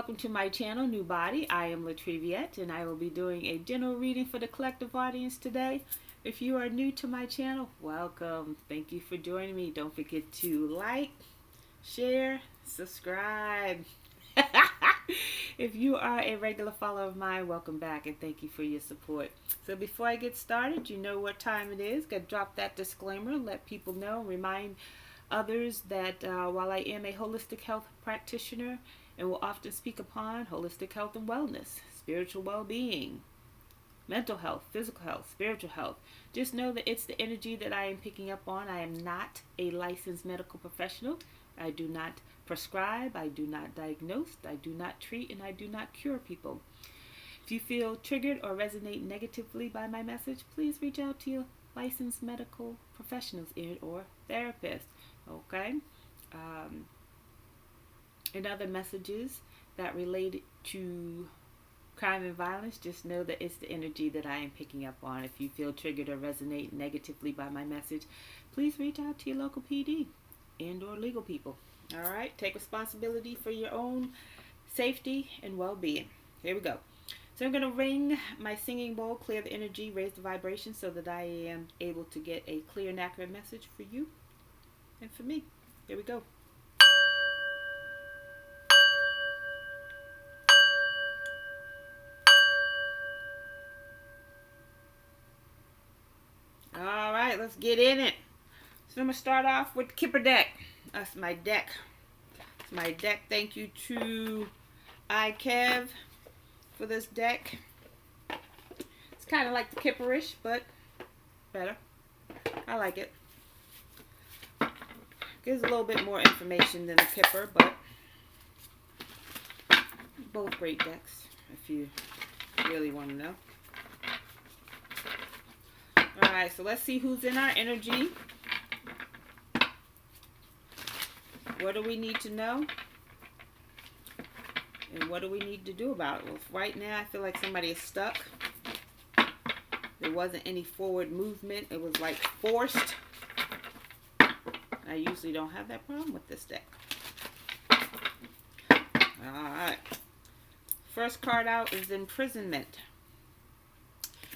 welcome to my channel, NUBODI. I am Latriviette, and I will be doing a general reading for the collective audience today. If you are new to my channel, welcome. Thank you for joining me. Don't forget to like, share, subscribe. If you are a regular follower of mine, welcome back, and thank you for your support. So before I get started, you know what time it is. Gotta drop that disclaimer, let people know, remind others that while I am a holistic health practitioner and will often speak upon holistic health and wellness, spiritual well-being, mental health, physical health, spiritual health, just know that it's the energy that I am picking up on. I am not a licensed medical professional. I do not prescribe, I do not diagnose, I do not treat, and I do not cure people. If you feel triggered or resonate negatively by my message, please reach out to your licensed medical professionals or therapists. Okay? And other messages that relate to crime and violence, just know that it's the energy that I am picking up on. If you feel triggered or resonate negatively by my message, please reach out to your local PD and or legal people. All right? Take responsibility for your own safety and well-being. Here we go. So I'm going to ring my singing bowl, clear the energy, raise the vibration so that I am able to get a clear and accurate message for you and for me. Here we go. All right, let's get in it. So I'm going to start off with the Kipper deck. That's my deck. It's my deck. Thank you to iKev for this deck. It's kind of like the Kipperish, but better. I like it. Gives a little bit more information than the Kipper, but both great decks if you really want to know. Alright, so let's see who's in our energy. What do we need to know? And what do we need to do about it? Well, right now I feel like somebody is stuck. There wasn't any forward movement. It was like forced. I usually don't have that problem with this deck. Alright. First card out is imprisonment.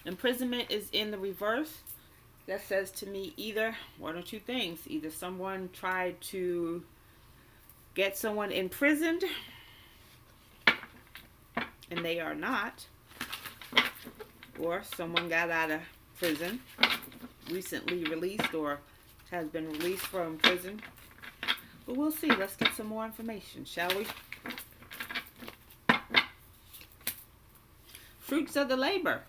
Imprisonment is in the reverse. That says to me either one or two things. Either someone tried to get someone imprisoned and they are not, or someone got out of prison, recently released, or has been released from prison. But we'll see. Let's get some more information, shall we? Fruits of the labor.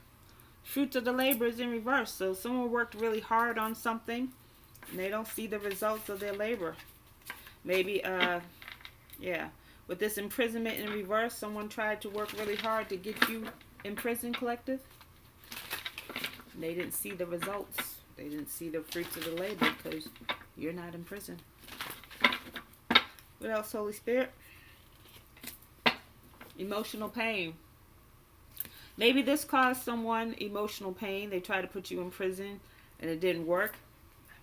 Fruits of the labor is in reverse. So someone worked really hard on something and they don't see the results of their labor. Maybe, with this imprisonment in reverse, someone tried to work really hard to get you in prison, collective. And they didn't see the results. They didn't see the fruits of the labor because you're not in prison. What else, Holy Spirit? Emotional pain. Maybe this caused someone emotional pain. They tried to put you in prison and it didn't work.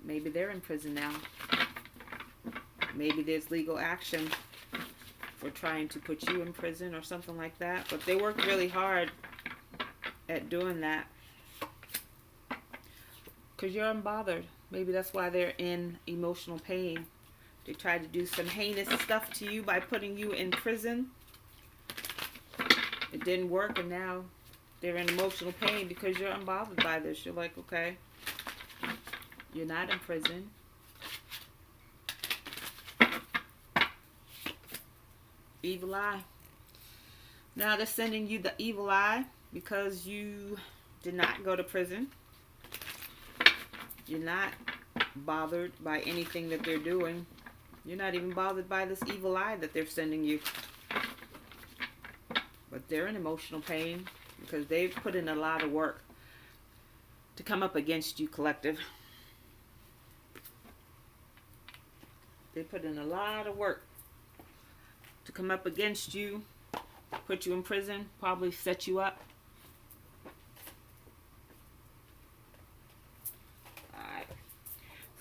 Maybe they're in prison now. Maybe there's legal action for trying to put you in prison or something like that. But they worked really hard at doing that because you're unbothered. Maybe that's why they're in emotional pain. They tried to do some heinous stuff to you by putting you in prison. It didn't work, and now they're in emotional pain because you're unbothered by this. You're like, okay, you're not in prison. Evil eye. Now they're sending you the evil eye because you did not go to prison. You're not bothered by anything that they're doing. You're not even bothered by this evil eye that they're sending you. But they're in emotional pain because they've put in a lot of work to come up against you, collective. They put in a lot of work to come up against you, put you in prison, probably set you up. Alright.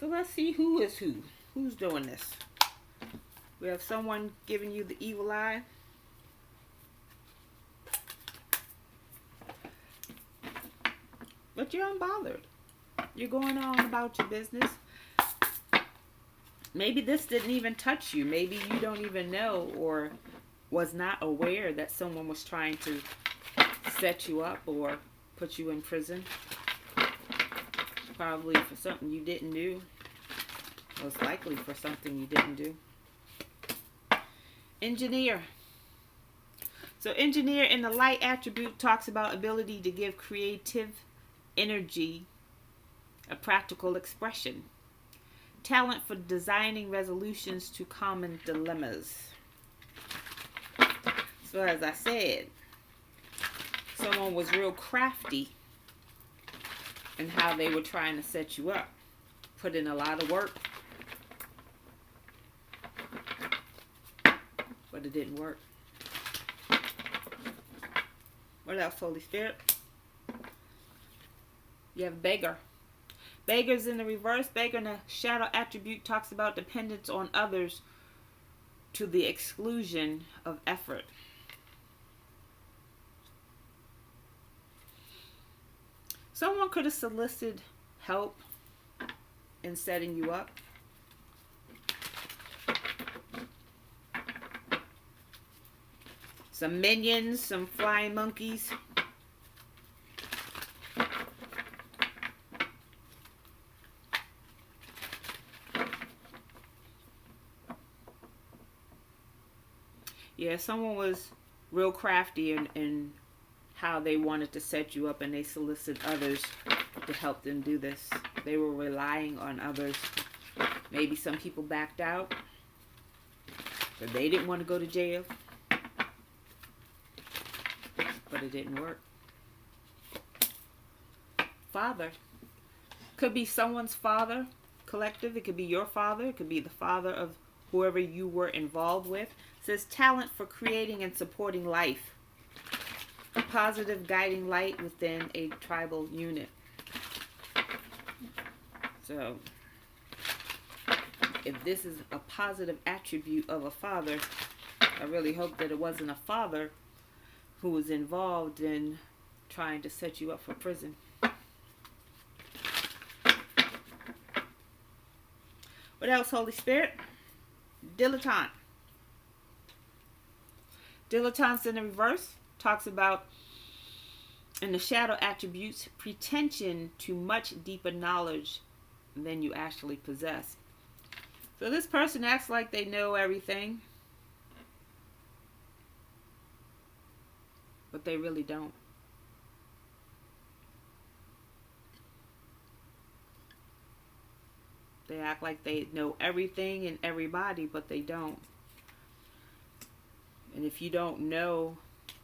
So let's see who is who. Who's doing this? We have someone giving you the evil eye. but you're unbothered. You're going on about your business. Maybe this didn't even touch you. Maybe you don't even know or was not aware that someone was trying to set you up or put you in prison. Probably for something you didn't do. Most likely for something you didn't do. Engineer. So engineer in the light attribute talks about ability to give creative energy a practical expression. Talent for designing resolutions to common dilemmas. So as I said, someone was real crafty in how they were trying to set you up. Put in a lot of work. But it didn't work. What else, Holy Spirit? You have beggar. Beggar's in the reverse. Beggar in the shadow attribute talks about dependence on others to the exclusion of effort. Someone could have solicited help in setting you up. Some minions, some flying monkeys. Yeah, someone was real crafty in how they wanted to set you up, and they solicited others to help them do this. They were relying on others. Maybe some people backed out, but they didn't want to go to jail. But it didn't work. Father. Could be someone's father, collective. It could be your father. It could be the father of whoever you were involved with. It says talent for creating and supporting life. A positive guiding light within a tribal unit. So, if this is a positive attribute of a father, I really hope that it wasn't a father who was involved in trying to set you up for prison. What else, Holy Spirit? Dilettante. Dilettante's in the reverse. Talks about, in the shadow attributes, pretension to much deeper knowledge than you actually possess. So this person acts like they know everything, but they really don't. They act like they know everything and everybody, but they don't. And if you don't know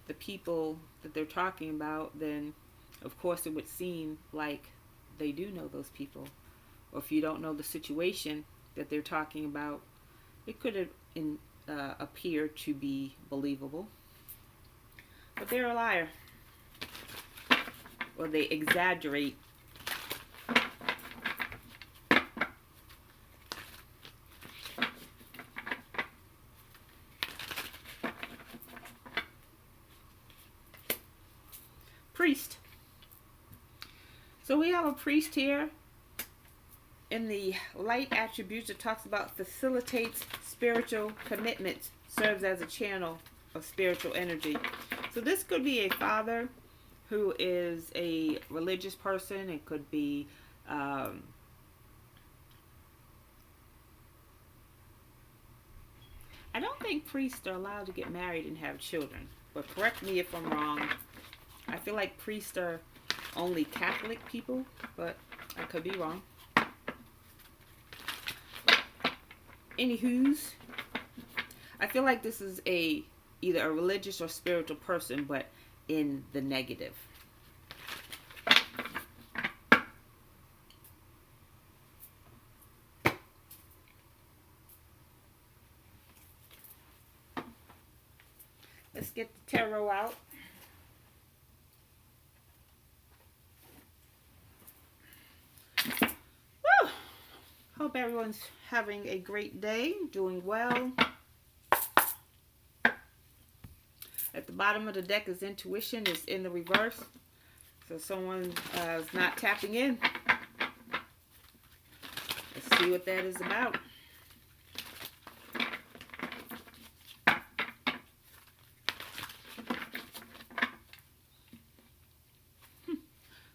the people that they're talking about, then of course it would seem like they do know those people. Or if you don't know the situation that they're talking about, it could appear to be believable. But they're a liar. Or they exaggerate. Priest. So we have a priest here in the light attributes that talks about facilitates spiritual commitments, serves as a channel of spiritual energy. So this could be a father who is a religious person. It could be I don't think priests are allowed to get married and have children, but correct me if I'm wrong. I feel like priests are only Catholic people, but I could be wrong. Anywho's, I feel like this is either a religious or spiritual person, but in the negative. Let's get the tarot out. Woo! Hope everyone's having a great day, doing well. At the bottom of the deck is intuition, is in the reverse. So someone is not tapping in. Let's see what that is about.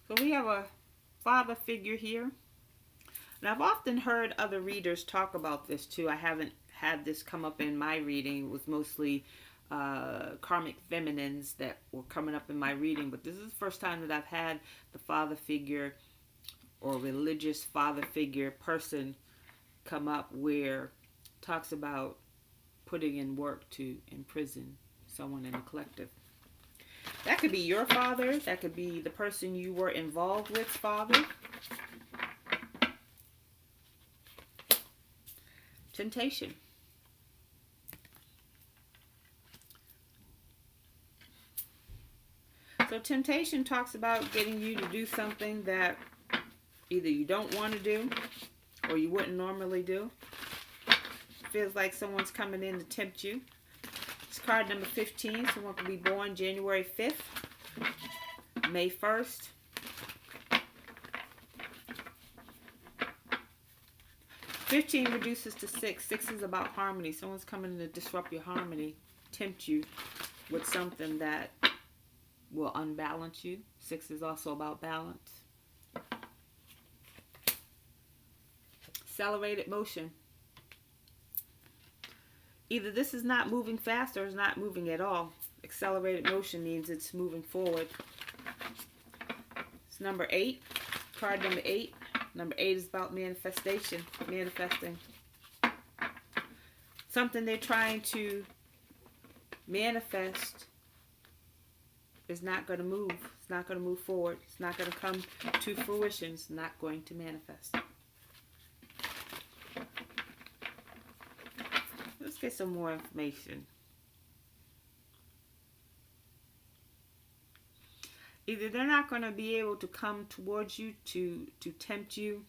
So we have a father figure here. And I've often heard other readers talk about this too. I haven't had this come up in my reading. It was mostly karmic feminines that were coming up in my reading. But this is the first time that I've had the father figure or religious father figure person come up where it talks about putting in work to imprison someone in a collective. That could be your father. That could be the person you were involved with, father. Temptation. So temptation talks about getting you to do something that either you don't want to do or you wouldn't normally do. Feels like someone's coming in to tempt you. It's card number 15. Someone could be born January 5th, May 1st. "15 reduces to 6. 6 is about harmony. Someone's coming to disrupt your harmony, tempt you with something that will unbalance you. 6 is also about balance. Accelerated motion. Either this is not moving fast or it's not moving at all. Accelerated motion means it's moving forward. It's number 8. Card number 8. Number 8 is about manifestation. Manifesting. Something they're trying to manifest is not going to move. It's not going to move forward. It's not going to come to fruition. It's not going to manifest. Let's get some more information. Either they're not going to be able to come towards you to tempt you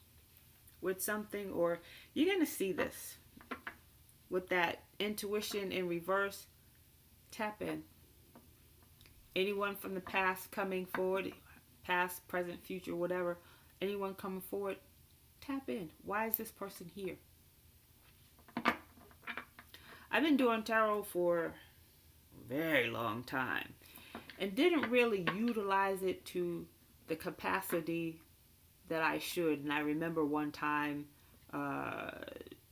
with something, or you're going to see this with that intuition in reverse. Tap in. Anyone from the past coming forward, past, present, future, whatever, anyone coming forward, tap in. Why is this person here? I've been doing tarot for a very long time and didn't really utilize it to the capacity that I should. And I remember one time I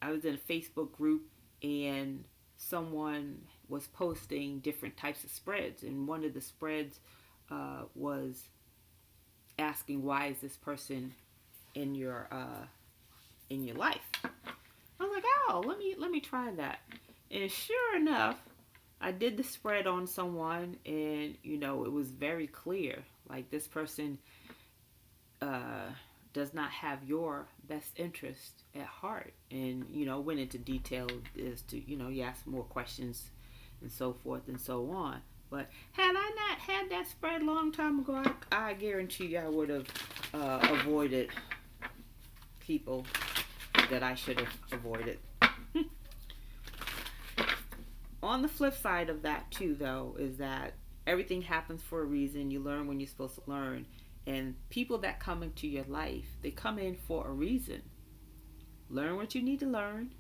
was in a Facebook group and someone was posting different types of spreads, and one of the spreads was asking, why is this person in your life? I was like, oh, let me try that. And sure enough, I did the spread on someone, and you know, it was very clear, like this person does not have your best interest at heart. And you know, went into detail as to, you know, you asked more questions and so forth and so on. But had I not had that spread a long time ago, I guarantee you I would have avoided people that I should have avoided. On the flip side of that too, though, is that everything happens for a reason. You learn when you're supposed to learn. And people that come into your life, they come in for a reason. Learn what you need to learn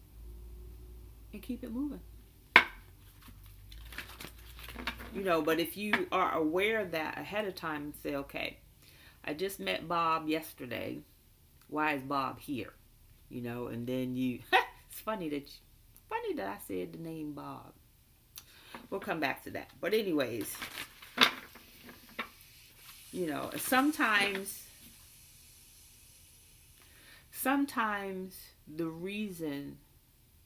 and keep it moving. You know, but if you are aware of that ahead of time and say, okay, I just met Bob yesterday. Why is Bob here? You know, and then you, it's funny that I said the name Bob. We'll come back to that. But anyways, you know, sometimes the reason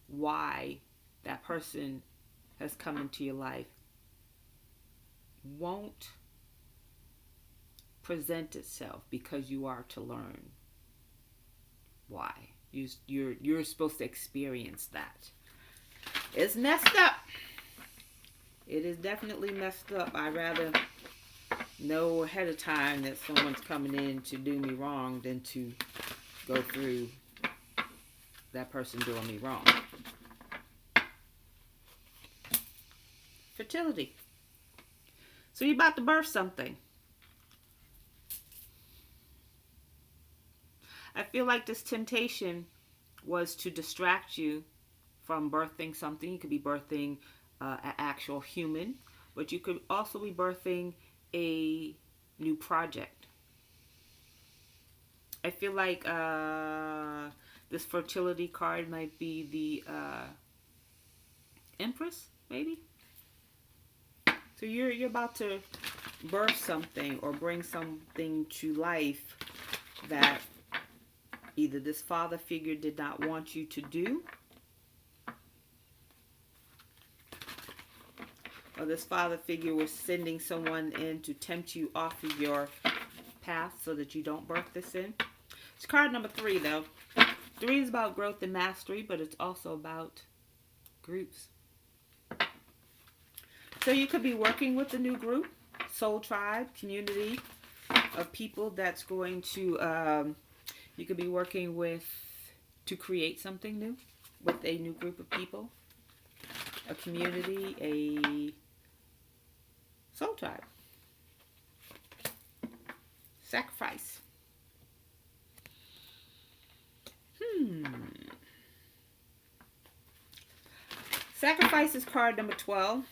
why that person has come into your life won't present itself because you are to learn why. You're supposed to experience that. It's messed up. It is definitely messed up. I'd rather know ahead of time that someone's coming in to do me wrong than to go through that person doing me wrong. Fertility. So you're about to birth something. I feel like this temptation was to distract you from birthing something. You could be birthing an actual human, but you could also be birthing a new project. I feel like this fertility card might be the Empress, maybe. So you're about to birth something or bring something to life that either this father figure did not want you to do, or this father figure was sending someone in to tempt you off of your path so that you don't birth this in. It's card number 3, though. 3 is about growth and mastery, but it's also about groups. So you could be working with a new group, soul tribe, community of people that's going to, you could be working with to create something new with a new group of people, a community, a soul tribe. Sacrifice. Sacrifice is card number 12.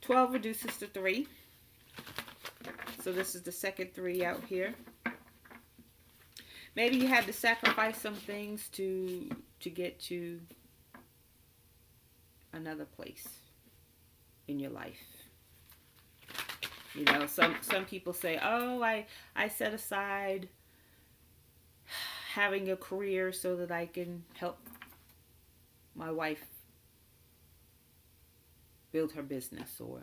12 reduces to 3. So this is the second 3 out here. Maybe you had to sacrifice some things to get to another place in your life. You know, some people say, oh, I set aside having a career so that I can help my wife build her business, or,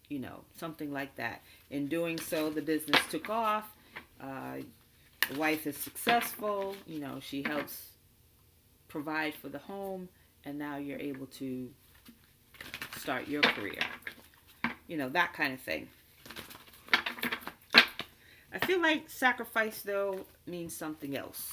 you know, something like that. In doing so, the business took off. The wife is successful. You know, she helps provide for the home, and now you're able to start your career. You know, that kind of thing. I feel like sacrifice, though, means something else.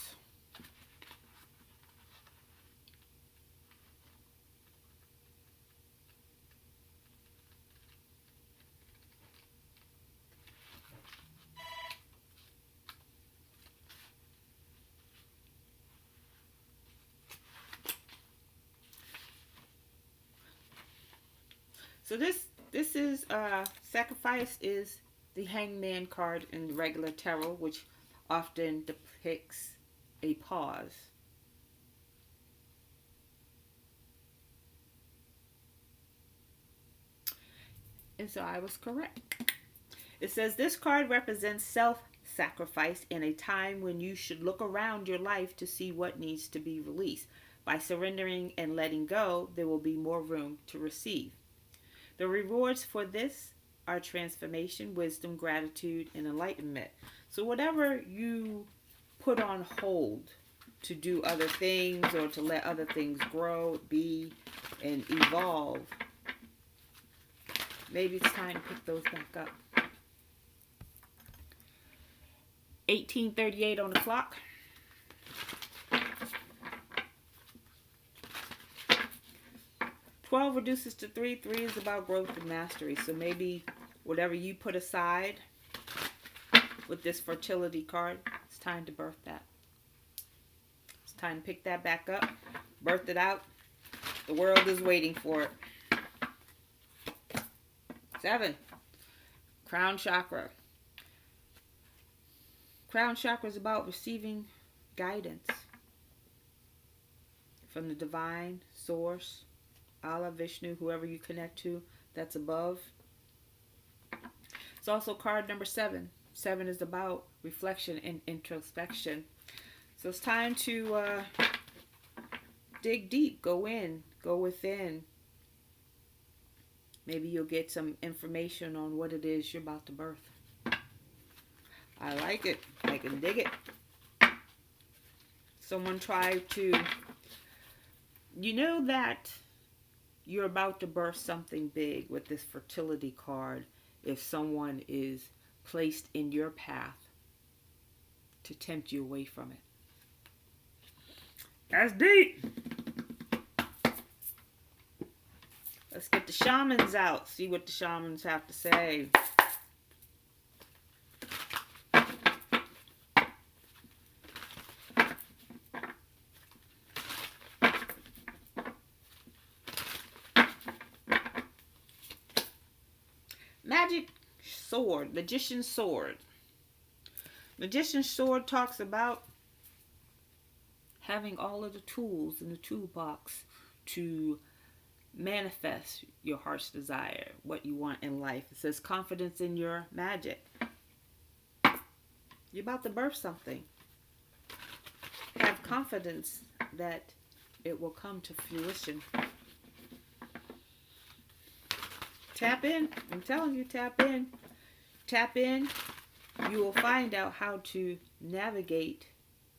So this is sacrifice is the Hangman card in the regular tarot, which often depicts a pause. And so I was correct. It says this card represents self-sacrifice in a time when you should look around your life to see what needs to be released. By surrendering and letting go, there will be more room to receive. The rewards for this are transformation, wisdom, gratitude, and enlightenment. So whatever you put on hold to do other things or to let other things grow, be, and evolve, maybe it's time to pick those back up. 18:38 on the clock. Twelve reduces to 3. 3 is about growth and mastery. So maybe whatever you put aside with this fertility card, it's time to birth that. It's time to pick that back up, birth it out. The world is waiting for it. 7. Crown chakra. Crown chakra is about receiving guidance from the divine source, Allah, Vishnu, whoever you connect to that's above. It's also card number 7. 7 is about reflection and introspection. So it's time to dig deep, go in, go within. Maybe you'll get some information on what it is you're about to birth. I like it. I can dig it. Someone tried to, you know that you're about to birth something big with this fertility card if someone is placed in your path to tempt you away from it. That's deep. Let's get the shamans out. See what the shamans have to say. magic sword, magician's sword. Magician's sword talks about having all of the tools in the toolbox to manifest your heart's desire, what you want in life. It says confidence in your magic. You're about to birth something. Have confidence that it will come to fruition. Tap in. I'm telling you, tap in. Tap in. You will find out how to navigate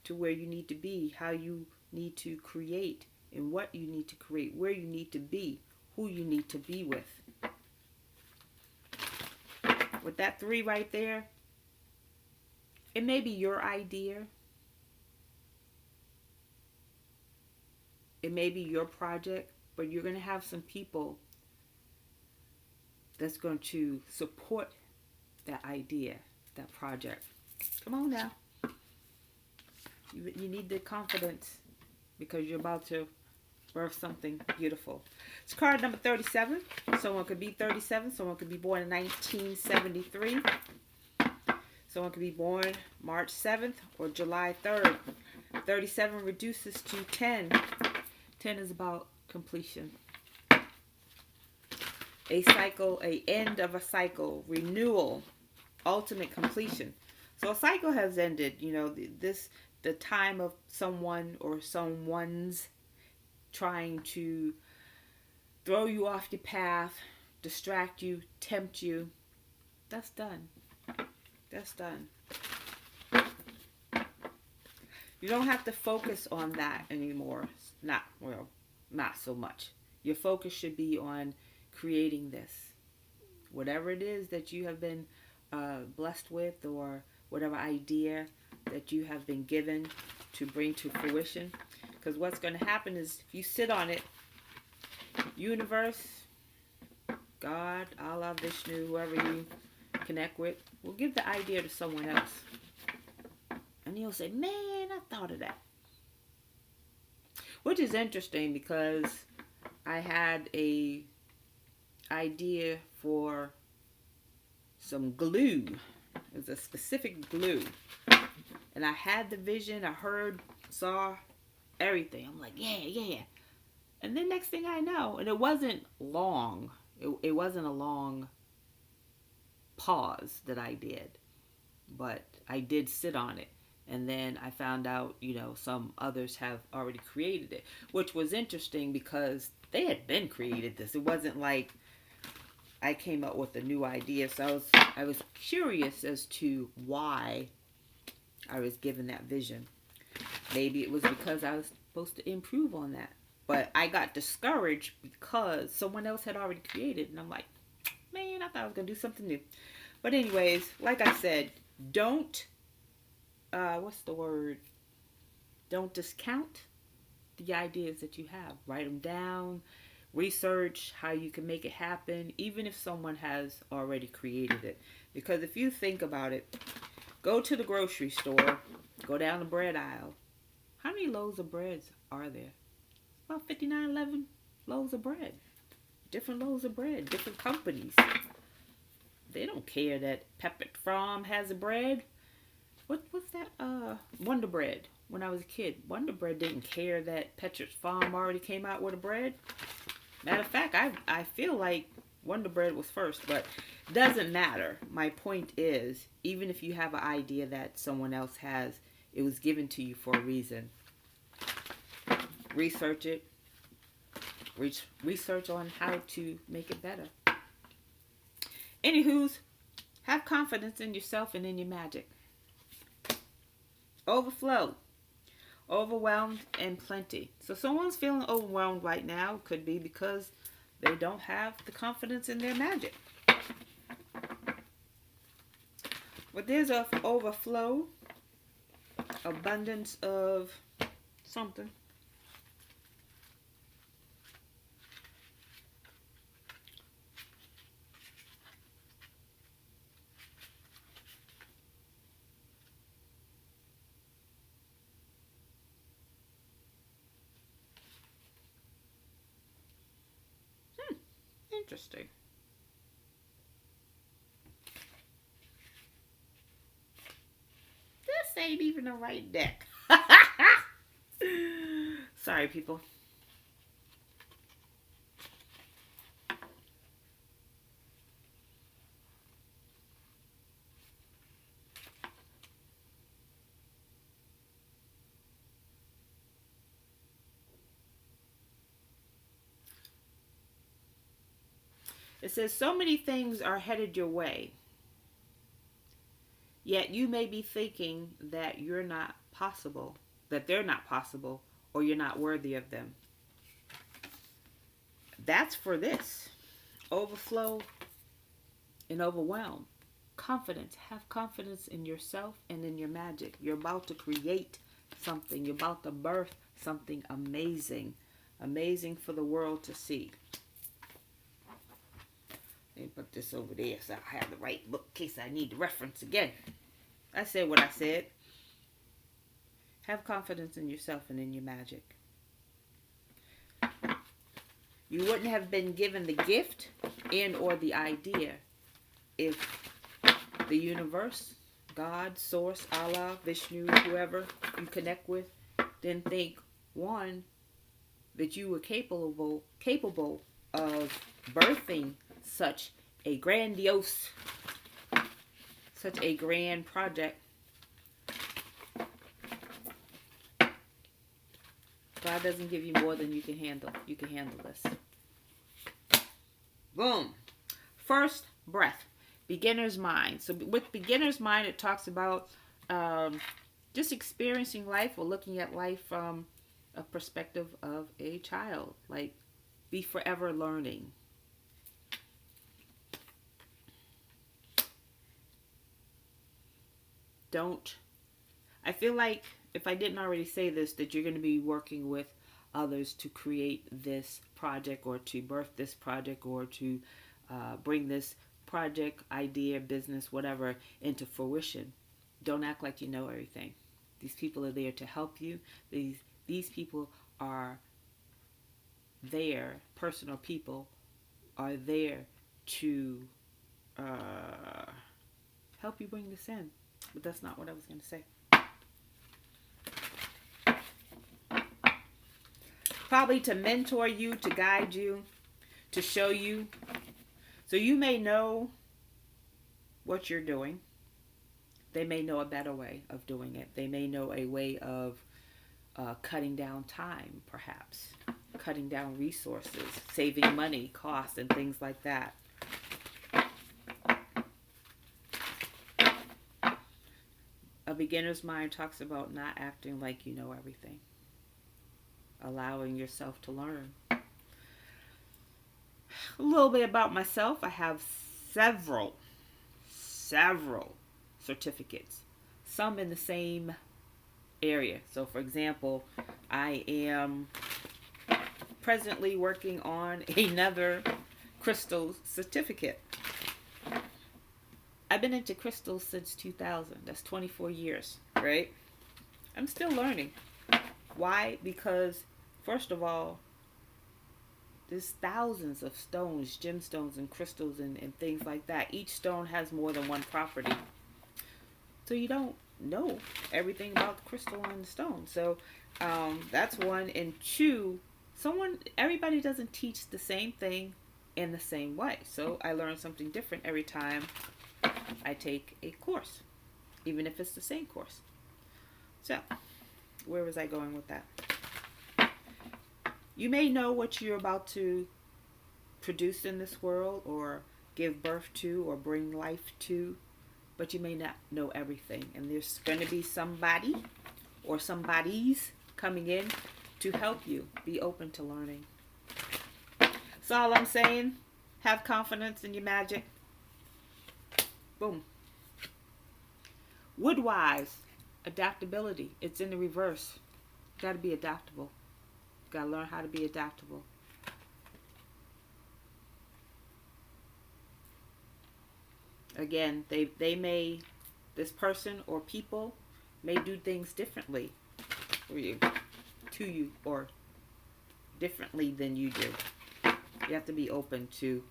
to where you need to be, how you need to create, and what you need to create, where you need to be, who you need to be with. With that 3 right there, it may be your idea. It may be your project, but you're going to have some people that's going to support that idea, that project. Come on now. You need the confidence because you're about to birth something beautiful. It's card number 37. Someone could be 37. Someone could be born in 1973. Someone could be born March 7th or July 3rd. 37 reduces to 10. 10 is about completion. A cycle, a end of a cycle, renewal, ultimate completion. So a cycle has ended. You know, the time of someone or someone's trying to throw you off your path, distract you, tempt you. That's done. That's done. You don't have to focus on that anymore. Not so much. Your focus should be on creating this. Whatever it is that you have been blessed with, or whatever idea that you have been given to bring to fruition. Because what's going to happen is if you sit on it, universe, God, Allah, Vishnu, whoever you connect with, will give the idea to someone else. And you'll say, man, I thought of that. Which is interesting because I had a idea for some glue. It was a specific glue. And I had the vision, I heard, saw everything. I'm like, yeah. And then next thing I know, and it wasn't long. It wasn't a long pause that I did. But I did sit on it. And then I found out, some others have already created it. Which was interesting because they had been created this. It wasn't like I came up with a new idea. So I was curious as to why I was given that vision. Maybe it was because I was supposed to improve on that. But I got discouraged because someone else had already created. And I'm like, man, I thought I was going to do something new. But anyways, like I said, don't, don't discount the ideas that you have. Write them down. Research how you can make it happen, even if someone has already created it. Because if you think about it, go to the grocery store, go down the bread aisle. How many loaves of bread are there? About 59, 11 loaves of bread. Different loaves of bread, different companies. They don't care that Peppered Farm has a bread. What's that? Wonder Bread. When I was a kid, Wonder Bread didn't care that Peppered Farm already came out with a bread. Matter of fact, I feel like Wonder Bread was first, but it doesn't matter. My point is, even if you have an idea that someone else has, it was given to you for a reason. Research it. Research on how to make it better. Anywho's, have confidence in yourself and in your magic. Overflow. Overwhelmed and plenty. So someone's feeling overwhelmed right now. Could be because they don't have the confidence in their magic. But there's an overflow, abundance of something. Interesting. the right deck. Sorry, people. It says, so many things are headed your way, yet you may be thinking that you're not possible, that they're not possible, or you're not worthy of them. That's for this. Overflow and overwhelm. Confidence. Have confidence in yourself and in your magic. You're about to create something. You're about to birth something amazing. Amazing for the world to see. Let me put this over there so I have the right book in case I need to reference again. I said what I said. Have confidence in yourself and in your magic. You wouldn't have been given the gift and or the idea if the universe, God, Source, Allah, Vishnu, whoever you connect with, didn't think, one, that you were capable of birthing such a grandiose, such a grand project. God doesn't give you more than you can handle. You can handle this. Boom. First, breath. Beginner's mind. So with beginner's mind, it talks about just experiencing life or looking at life from a perspective of a child. Like, be forever learning. I feel like, if I didn't already say this, that you're going to be working with others to create this project or to birth this project or to bring this project, idea, business, whatever, into fruition. Don't act like you know everything. These people are there to help you. These people are there, personal people are there to help you bring this in. But that's not what I was going to say. Probably to mentor you, to guide you, to show you. So you may know what you're doing. They may know a better way of doing it. They may know a way of cutting down time, perhaps. Cutting down resources, saving money, costs, and things like that. A beginner's mind talks about not acting like you know everything. Allowing yourself to learn. A little bit about myself. I have several certificates. Some in the same area. So for example, I am presently working on another crystal certificate. I've been into crystals since 2000. That's 24 years, right? I'm still learning. Why? Because, first of all, there's thousands of stones, gemstones, and crystals, and things like that. Each stone has more than one property. So you don't know everything about the crystal and the stone. So that's one. And two, everybody doesn't teach the same thing in the same way. So I learn something different every time I take a course, even if it's the same course. So, where was I going with that? You may know what you're about to produce in this world or give birth to or bring life to, but you may not know everything. And there's going to be somebody or somebodies coming in to help you. Be open to learning. That's all I'm saying. Have confidence in your magic. Boom. Woodwise, adaptability. It's in the reverse. Got to be adaptable. Got to learn how to be adaptable. Again, this person or people may do things differently for you, to you, or differently than you do. You have to be open to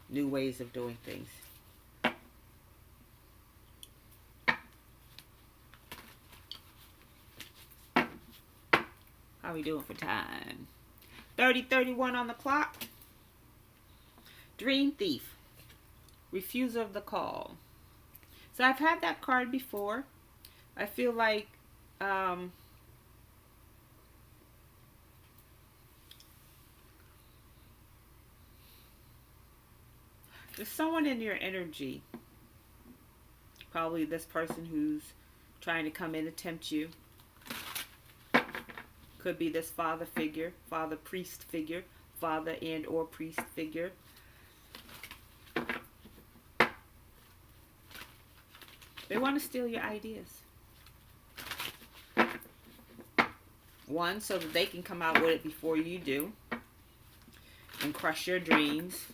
new ways of doing things. How are we doing for time? 30:31 on the clock. Dream Thief. Refuser of the call. So I've had that card before. I feel like there's someone in your energy. Probably this person who's trying to come in and tempt you. Could be this father figure, father priest figure, father and or priest figure. They want to steal your ideas. One, so that they can come out with it before you do and crush your dreams.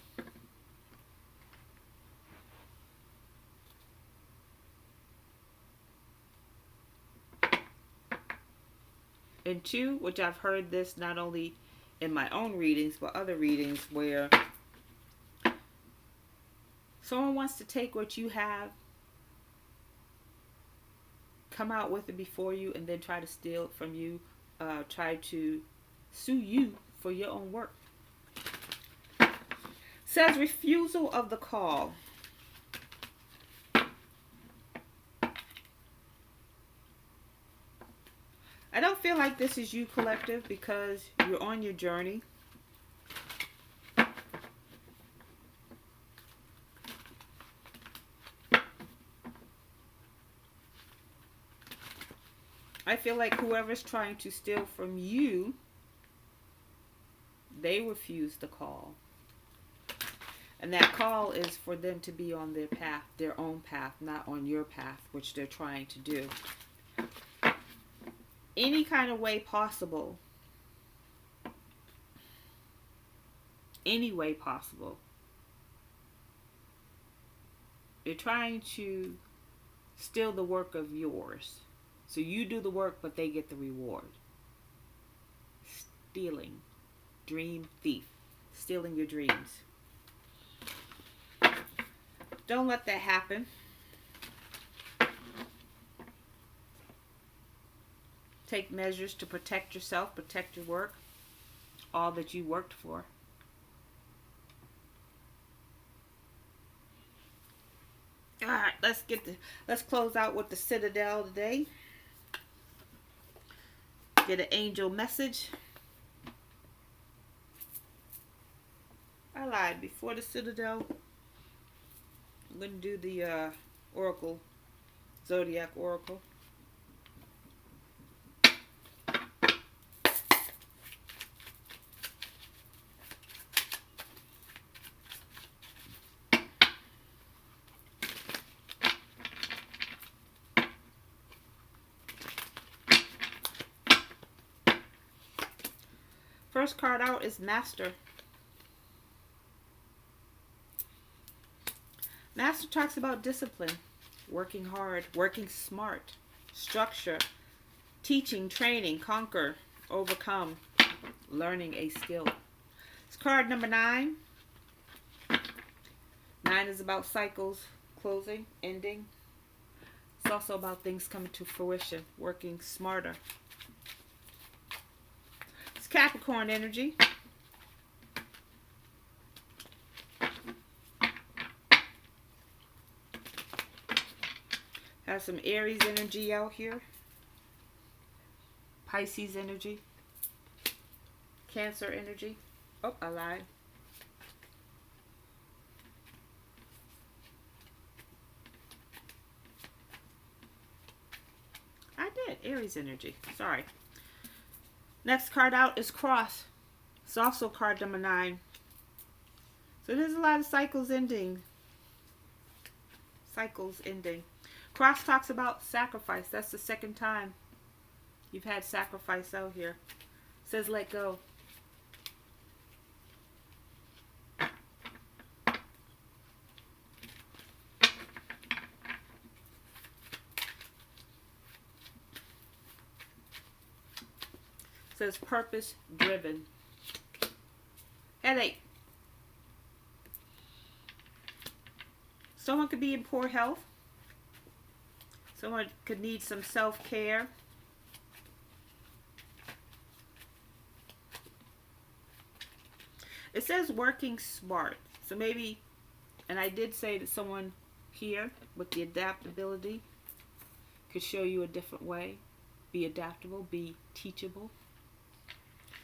And two, which I've heard this not only in my own readings, but other readings where someone wants to take what you have, come out with it before you, and then try to steal it from you, try to sue you for your own work. Says refusal of the call. I don't feel like this is you, collective, because you're on your journey. I feel like whoever's trying to steal from you, they refuse the call. And that call is for them to be on their path, their own path, not on your path, which they're trying to do. Any kind of way possible. Any way possible. They're trying to steal the work of yours. So you do the work, but they get the reward. Stealing. Dream thief. Stealing your dreams. Don't let that happen. Take measures to protect yourself, protect your work, all that you worked for. All right, let's close out with the Citadel today. Get an angel message. I lied. Before the Citadel, I'm going to do the Oracle, Zodiac Oracle. First card out is Master. Master talks about discipline, working hard, working smart, structure, teaching, training, conquer, overcome, learning a skill. It's card number 9. 9 is about cycles, closing, ending. It's also about things coming to fruition, working smarter. It's Capricorn energy. Have some Aries energy out here. Pisces energy. Cancer energy. Oh, I lied. I did. Aries energy. Sorry. Next card out is Cross. It's also card number 9. So there's a lot of cycles ending. Cycles ending. Cross talks about sacrifice. That's the second time you've had sacrifice out here. It says let go. It says purpose driven. Headache. Someone could be in poor health. Someone could need some self-care. It says working smart. So maybe, and I did say that someone here with the adaptability could show you a different way. Be adaptable, be teachable.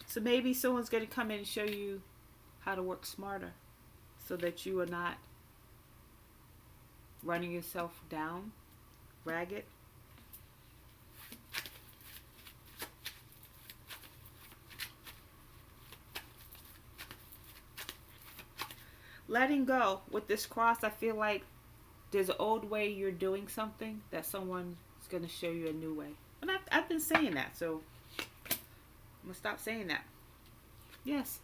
So maybe someone's going to come in and show you how to work smarter so that you are not running yourself down, ragged. Letting go. With this cross, I feel like there's an old way you're doing something that someone's going to show you a new way. And I've been saying that, so I'm going to stop saying that. Yes.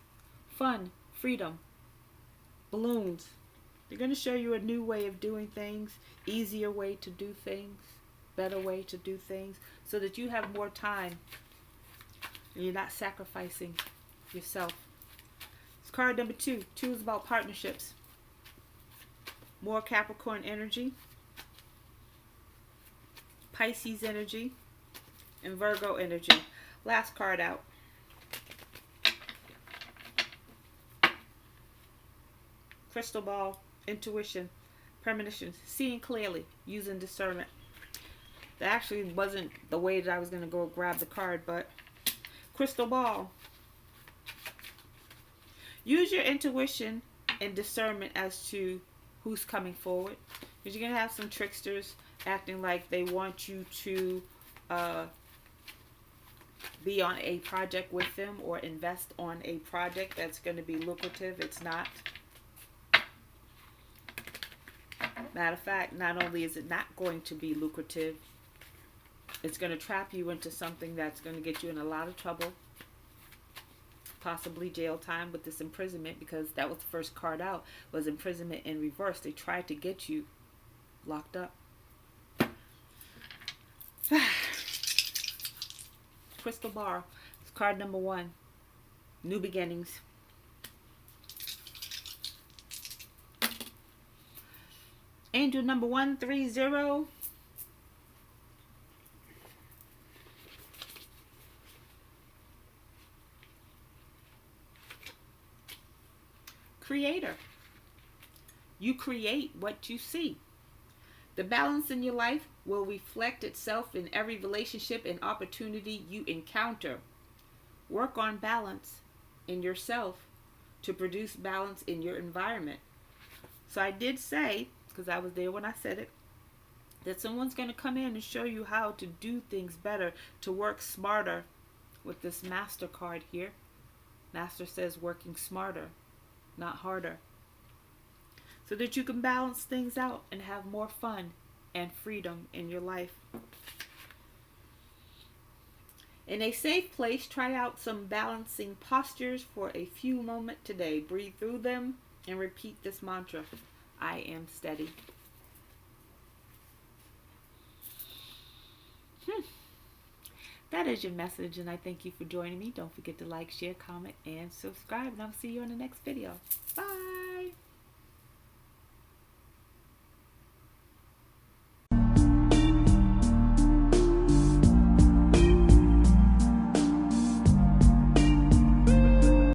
Fun. Freedom. Balloons. They're going to show you a new way of doing things, easier way to do things, better way to do things, so that you have more time and you're not sacrificing yourself. It's card number 2. 2 is about partnerships. More Capricorn energy, Pisces energy, and Virgo energy. Last card out. Crystal ball, intuition, premonitions, seeing clearly, using discernment. That actually wasn't the way that I was going to go grab the card, but crystal ball. Use your intuition and discernment as to who's coming forward. Because you're going to have some tricksters acting like they want you to be on a project with them or invest on a project that's going to be lucrative. It's not. Matter of fact, not only is it not going to be lucrative, it's going to trap you into something that's going to get you in a lot of trouble. Possibly jail time with this imprisonment, because that was the first card out, was imprisonment in reverse. They tried to get you locked up. Crystal bar. It's card number 1. New beginnings. Angel number 130. Creator. You create what you see. The balance in your life will reflect itself in every relationship and opportunity you encounter. Work on balance in yourself to produce balance in your environment. So I did say, because I was there when I said it, that someone's going to come in and show you how to do things better, to work smarter with this Master card here. Master says working smarter, not harder. So that you can balance things out and have more fun and freedom in your life. In a safe place, try out some balancing postures for a few moments today. Breathe through them and repeat this mantra. I am steady. That is your message, and I thank you for joining me. Don't forget to like, share, comment, and subscribe, and I'll see you in the next video. Bye.